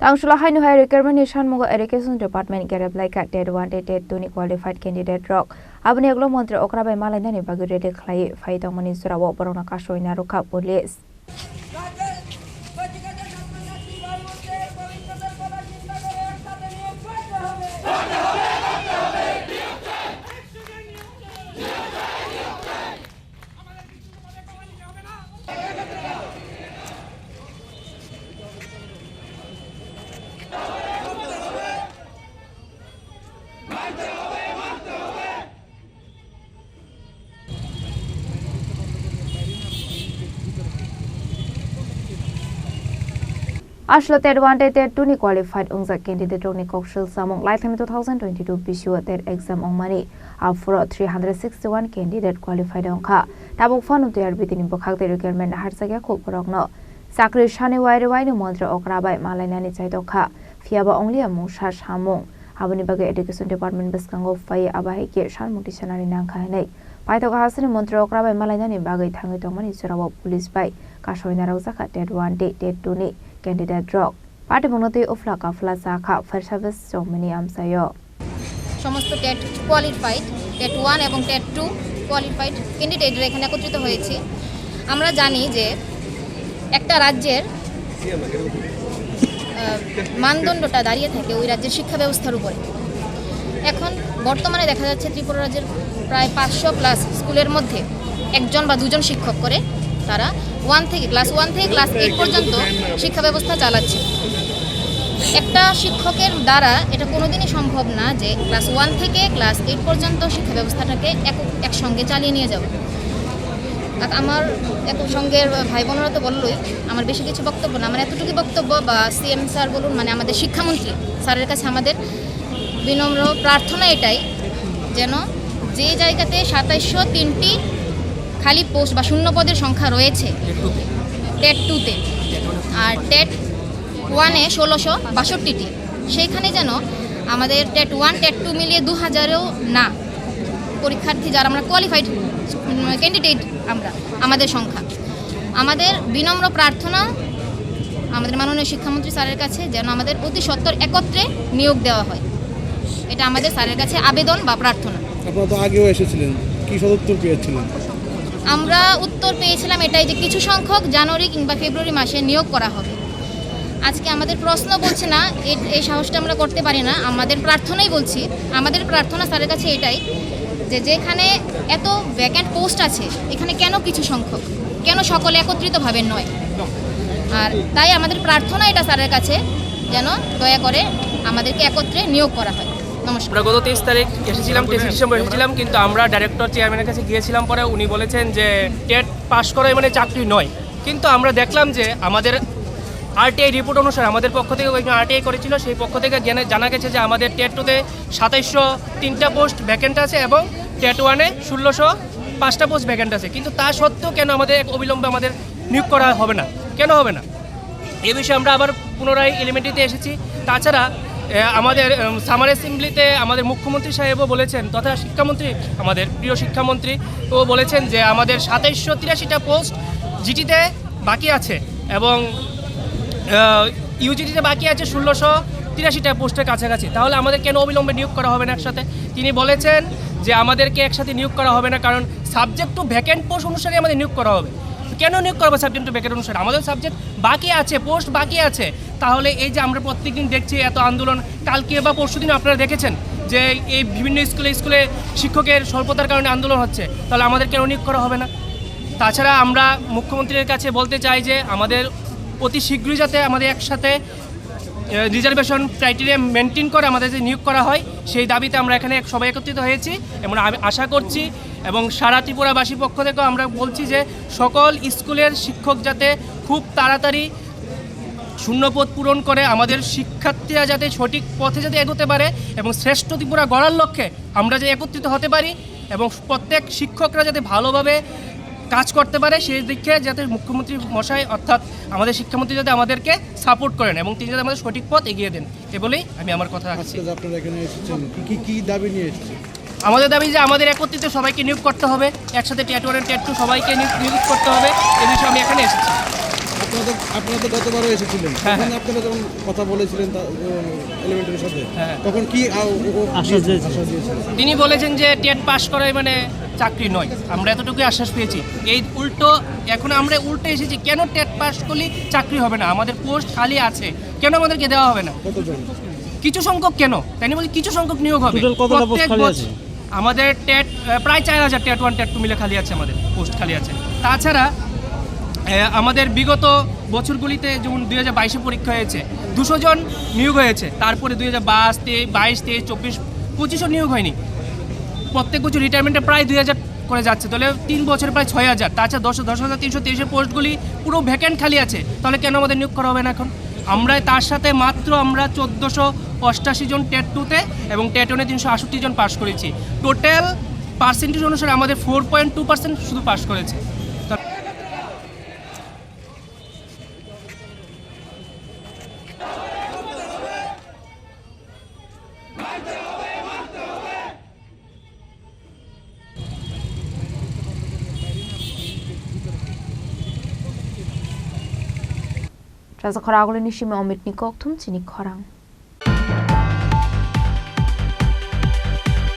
Tangshula Hainu High Recommendation Mogo Education Department Garab like at Ted 1 Ted 2 qualified candidate rock. Abneglo Montre Okra by Malani Bagurede Clay, Fight on Minister of Borona Casho in Aruka Police. Ashla Ted 1 Ted 2 qualified Ungza candidate Roni Kokshil Samong Lifetime 2022 BSU Ted exam on money up for 361 candidate qualified on Ka. Tabuk Fun of the Arbit in Bokak the requirement Harsaga Koporogno. Sakri Shani Wide Wide Montre Okra by Malanani Saitoka. Fiaba only a Mushash Hamong. Havanibaga Education Department Baskango Fire Abahiki Shan Mutisanari Nankane. Paito Hasan Montre Okra by Malanani Bagay Tangitomani Surawa Police by Kashoina Rosaka Ted 1 Ted 2 candidate drug. Party Monote of Laka Flasaka for service so many Amsayo. সমস্ত TET qualified TET 1 এবং TET 2 qualified ক্যান্ডিডেটরা এখানে একত্রিত হয়েছে। আমরা জানি যে একটা রাজ্যের মানদণ্ডটা দাঁড়িয়ে থাকে ওই রাজ্যের শিক্ষা ব্যবস্থার উপরে। এখন বর্তমানে দেখা যাচ্ছে ত্রিপুরা রাজ্যের প্রায় 500 প্লাস স্কুলের মধ্যে একজন বা দুজন শিক্ষক করে তারা ক্লাস 1 থেকে ক্লাস 8 পর্যন্ত শিক্ষা ব্যবস্থা চালাচ্ছে। একটা শিক্ষকের দ্বারা এটা কোনোদিনই সম্ভব না যে ক্লাস 1 থেকে ক্লাস 8 পর্যন্ত শিক্ষা ব্যবস্থাটাকে একসঙ্গে চালিয়ে নিয়ে যাবে। আমার একসঙ্গের ভাই বোনেরা তো বললই, আমার বেশি কিছু বক্তব্য না, আমার এতটুকু বক্তব্য বা সিএম স্যার বলুন মানে আমাদের শিক্ষামন্ত্রী স্যারের কাছে আমাদের বিনম্র প্রার্থনা এটাই যেন যে জায়গাতে 2703টি খালি পোস্ট বা শূন্য পদের সংখ্যা রয়েছে টেট 2-তে আর টেট 1-এ 1662টি, সেইখানে যেন আমাদের টেট 1 টেট 2 মিলিয়ে 2000-এও না পরীক্ষার্থী যারা আমরা কোয়ালিফাইড ক্যান্ডিডেট আমাদের সংখ্যা। আমাদের বিনম্র প্রার্থনা আমাদের মাননীয় শিক্ষামন্ত্রী স্যারের কাছে যেন আমাদের অতি সত্বর একত্রে নিয়োগ দেওয়া হয়, এটা আমাদের স্যারের কাছে আবেদন বা প্রার্থনা। আপনারা তো আগেও এসেছিলেন, কি সদুত্তর পেয়েছিলেন? আমরা উত্তর পেয়েছিলাম এটাই যে কিছু সংখ্যক জানুয়ারি কিংবা ফেব্রুয়ারি মাসে নিয়োগ করা হবে। আজকে আমাদের প্রশ্ন বলছে না, এই সাহসটা আমরা করতে পারি না, আমাদের প্রার্থনাই বলছি। আমাদের প্রার্থনা স্যারের কাছে এটাই যে যেখানে এত ভ্যাকেন্ট পোস্ট আছে এখানে কেন কিছু সংখ্যক, কেন সকলে একত্রিতভাবে নয়। আর তাই আমাদের প্রার্থনা এটা স্যারের কাছে যেন দয়া করে আমাদেরকে একত্রে নিয়োগ করা হয়। আমরা গত 23 তারিখ এসেছিলাম, 23 ডিসেম্বর এসেছিলাম, কিন্তু আমরা ডাইরেক্টর চেয়ারম্যানের কাছে গিয়েছিলাম। পরে উনি বলেছেন যে টেট পাস করাই মানে চাকরি নয়। কিন্তু আমরা দেখলাম যে আমাদের আরটিআই রিপোর্ট অনুসারে আমাদের পক্ষ থেকে একজন আরটিআই করেছিল, সেই পক্ষ থেকে জানা গেছে যে আমাদের টেট 2-তে 2703টা পোস্ট ভ্যাকেন্ট আছে এবং টেট 1-এ 1605টা পোস্ট ভ্যাকেন্ট আছে। কিন্তু তা সত্ত্বেও কেন আমাদের অবিলম্বে আমাদের নিয়োগ করা হবে না, কেন হবে না এ বিষয়ে আমরা আবার পুনরায় এলিমেন্টারিতে এসেছি। তাছাড়া আমাদের সামার অ্যাসেম্বলিতে আমাদের মুখ্যমন্ত্রী সাহেবও বলেছেন তথা শিক্ষামন্ত্রী আমাদের প্রিয় শিক্ষামন্ত্রী ও বলেছেন যে আমাদের 2783টা পোস্ট জিটিতে বাকি আছে এবং ইউজিটিতে বাকি আছে 1683টা পোস্টের কাছাকাছি। তাহলে আমাদের কেন অবিলম্বে নিয়োগ করা হবে না একসাথে? তিনি বলেছেন যে আমাদেরকে একসাথে নিয়োগ করা হবে না কারণ সাবজেক্ট টু ভ্যাকেন্ট পোস্ট অনুসারে আমাদের নিয়োগ করা হবে। কেন নিয়োগ করবো সাবজেক্ট টু ভ্যাকেন্ট অনুসারে? আমাদের সাবজেক্ট বাকি আছে, পোস্ট বাকি আছে। তাহলে এই যে আমরা প্রত্যেকদিন দেখছি এত আন্দোলন, কালকে বা পরশুদিন আপনারা দেখেছেন যে এই বিভিন্ন স্কুলে শিক্ষকের স্বল্পতার কারণে আন্দোলন হচ্ছে, তাহলে আমাদের কেন নিয়োগ করা হবে না? তাছাড়া আমরা মুখ্যমন্ত্রীর কাছে বলতে চাই যে আমাদের অতি শীঘ্রই যাতে আমাদের একসাথে রিজার্ভেশন ক্রাইটেরিয়া মেনটেন করে আমাদের যে নিয়োগ করা হয় সেই দাবিতে আমরা এখানে সবাই একত্রিত হয়েছি এবং আমি আশা করছি এবং সারা ত্রিপুরাবাসীর পক্ষ থেকেও আমরা বলছি যে সকল স্কুলের শিক্ষক যাতে খুব তাড়াতাড়ি শূন্যপদ পূরণ করে আমাদের শিক্ষার্থীরা যাতে সঠিক পথে যাতে এগোতে পারে এবং শ্রেষ্ঠ ত্রিপুরা গড়ার লক্ষ্যে আমরা যে একত্রিত হতে পারি এবং প্রত্যেক শিক্ষকরা যাতে ভালোভাবে কাজ করতে পারে সেই দিকে যাতে মুখ্যমন্ত্রী মশাই অর্থাৎ আমাদের শিক্ষামন্ত্রী যাতে আমাদেরকে সাপোর্ট করেন এবং তিনি যাতে আমাদের সঠিক পথ এগিয়ে দেন, এ বলেই আমি আমার কথা রাখছি। আপনারা এখানে এসেছেন, কি দাবি নিয়ে এসেছেন? আমাদের দাবি যে আমাদের একত্রিত সবাইকে নিয়োগ করতে হবে, একসাথে টেট 1 টেট 2 সবাইকে নিয়োগ করতে হবে, এ বিষয়ে আমি এখানে এসেছি। আপনারা তো গতবারও এসেছিলেন, হ্যাঁ, তখন হ্যাঁ। আপনারা যখন কথা বলেছিলেন এলিমেন্টারির সাথে, হ্যাঁ। তখন কি আশ্বাস দিয়েছিলেন? তিনি বলেছেন যে টেট পাস করাই মানে চাকরি নয়, আমরা এতটুকুই আশ্বাস পেয়েছি। এই উল্টো এখন আমরা উল্টে এসেছি, কেন টেট পাস করলে চাকরি হবে না, আমাদের পোস্ট খালি আছে, কেন আমাদেরকে দেওয়া হবে না? কতজন? কিছু সংখ্যক কেন, তাই না, বলি কিছু সংখ্যক নিয়োগ হবে। প্রত্যেক বছর আমাদের টেট প্রায় 4000 টেট 1 টেট 2 মিলে খালি আছে, আমাদের পোস্ট খালি আছে। তাছাড়া আমাদের বিগত বছরগুলিতে যেমন 2022-এ পরীক্ষা হয়েছে 200 জন নিয়োগ হয়েছে, তারপরে 2022, 23, 24, 25 নিয়োগ হয়নি। প্রত্যেক বছর রিটায়ারমেন্টে প্রায় 2000 করে যাচ্ছে, তাহলে 3 বছরে প্রায় 6000। তাছাড়া 10,323 পোস্টগুলি পুরো ভ্যাকেন্ট খালি আছে, তাহলে কেন আমাদের নিয়োগ করা হবে না এখন? আমরা তার সাথে মাত্র আমরা 1488 জন টেট 2-তে এবং টেট 1-এ 368 জন পাস করেছি। টোটাল পার্সেন্টেজ অনুসারে আমাদের 4.2% শুধু পাস করেছে। Raza khoragul ni shime omit ni kok thum chini khorang.